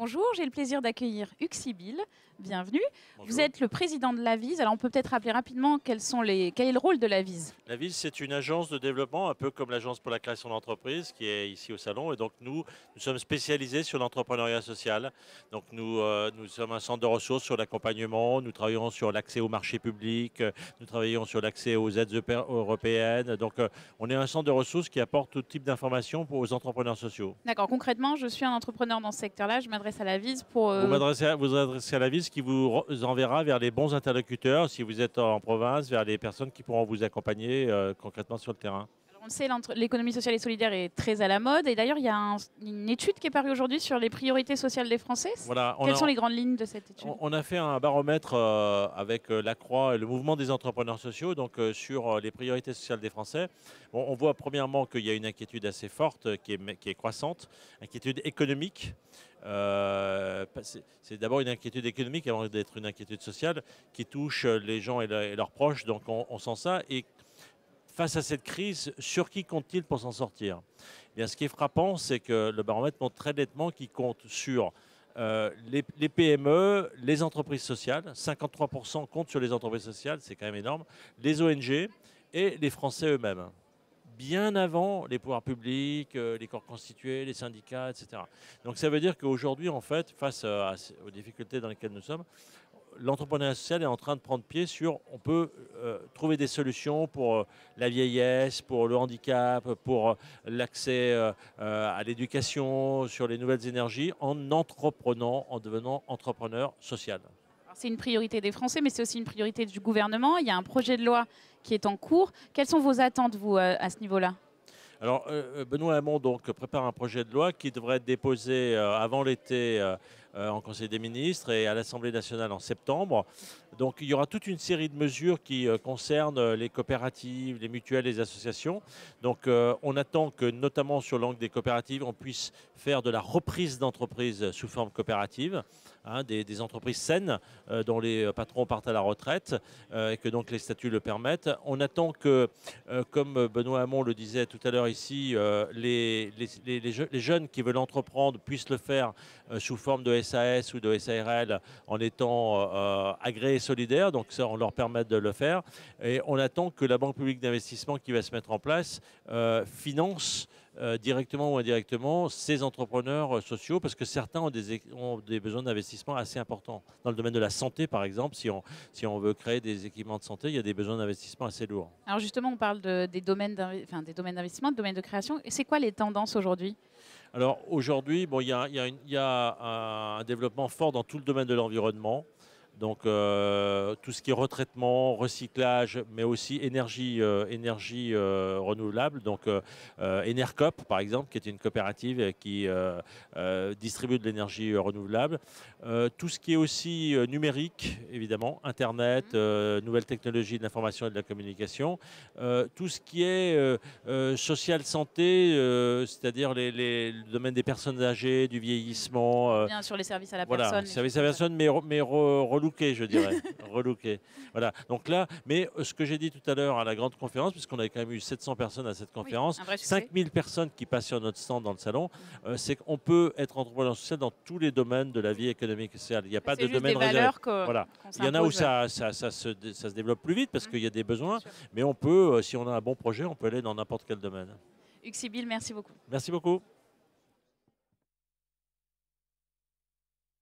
Bonjour, j'ai le plaisir d'accueillir Hugues Sibyl. Bienvenue. Bonjour. Vous êtes le président de l'Avise. Alors, on peut peut-être rappeler rapidement quel est le rôle de l'Avise. L'Avise, c'est une agence de développement, un peu comme l'Agence pour la création d'entreprise, qui est ici au salon. Et donc, nous sommes spécialisés sur l'entrepreneuriat social. Donc, nous sommes un centre de ressources sur l'accompagnement. Nous travaillons sur l'accès au marché public. Nous travaillons sur l'accès aux aides européennes. Donc, on est un centre de ressources qui apporte tout type d'informations aux entrepreneurs sociaux. D'accord. Concrètement, je suis un entrepreneur dans ce secteur-là. Je m'adresse à l'Avise pour... Vous adressez à l'Avise qui vous enverra vers les bons interlocuteurs, si vous êtes en province, vers les personnes qui pourront vous accompagner concrètement sur le terrain. On le sait, l'économie sociale et solidaire est très à la mode. Et d'ailleurs, il y a une étude qui est parue aujourd'hui sur les priorités sociales des Français. Voilà, Quelles sont les grandes lignes de cette étude? On a fait un baromètre avec la Croix et le mouvement des entrepreneurs sociaux, donc sur les priorités sociales des Français. Bon, on voit premièrement qu'il y a une inquiétude assez forte qui est croissante, inquiétude économique. C'est d'abord une inquiétude économique avant d'être une inquiétude sociale qui touche les gens et leurs proches, donc on sent ça. Et face à cette crise, sur qui compte-t-il pour s'en sortir? Eh bien, ce qui est frappant, c'est que le baromètre montre très nettement qu'il compte sur les PME, les entreprises sociales, 53% comptent sur les entreprises sociales, c'est quand même énorme, les ONG et les Français eux-mêmes, bien avant les pouvoirs publics, les corps constitués, les syndicats, etc. Donc ça veut dire qu'aujourd'hui, en fait, face aux difficultés dans lesquelles nous sommes, l'entrepreneuriat social est en train de prendre pied sur, on peut trouver des solutions pour la vieillesse, pour le handicap, pour l'accès à l'éducation, sur les nouvelles énergies, en entreprenant, en devenant entrepreneur social. C'est une priorité des Français, mais c'est aussi une priorité du gouvernement. Il y a un projet de loi qui est en cours. Quelles sont vos attentes, vous, à ce niveau-là? Alors, Benoît Hamon donc, prépare un projet de loi qui devrait être déposé avant l'été en Conseil des ministres et à l'Assemblée nationale en septembre. Donc, il y aura toute une série de mesures qui concernent les coopératives, les mutuelles, les associations. Donc, on attend que, notamment sur l'angle des coopératives, on puisse faire de la reprise d'entreprises sous forme coopérative, hein, des entreprises saines dont les patrons partent à la retraite et que donc les statuts le permettent. On attend que, comme Benoît Hamon le disait tout à l'heure ici, les jeunes qui veulent entreprendre puissent le faire sous forme de SAS ou de SARL en étant agréés solidaires, donc ça on leur permet de le faire. Et on attend que la Banque publique d'investissement qui va se mettre en place finance directement ou indirectement ces entrepreneurs sociaux, parce que certains ont des besoins d'investissement assez importants. Dans le domaine de la santé, par exemple, si on veut créer des équipements de santé, il y a des besoins d'investissement assez lourds. Alors justement, on parle des domaines d'investissement, de domaines de création. Et c'est quoi les tendances aujourd'hui? Alors aujourd'hui, bon, il y a un développement fort dans tout le domaine de l'environnement. Donc tout ce qui est retraitement, recyclage, mais aussi énergie renouvelable. Donc Enercop, par exemple, qui est une coopérative qui distribue de l'énergie renouvelable. Tout ce qui est aussi numérique, évidemment, Internet, nouvelles technologies de l'information et de la communication. Tout ce qui est social santé, c'est-à-dire le domaine des personnes âgées, du vieillissement. Bien sûr, les services à la Voilà, personne. services à la personne, mais relooké, je dirais. Relooké. Voilà. Donc là, mais ce que j'ai dit tout à l'heure à la grande conférence, puisqu'on avait quand même eu 700 personnes à cette conférence, un vrai succès. 5000 personnes qui passent sur notre stand dans le salon, c'est qu'on peut être entrepreneur social dans tous les domaines de la vie économique et sociale. Il n'y a pas de domaine réservé. Voilà. Il y en a où ça se développe plus vite parce qu'il y a des besoins, mais on peut, si on a un bon projet, on peut aller dans n'importe quel domaine. Hugues Sibyl, merci beaucoup. Merci beaucoup.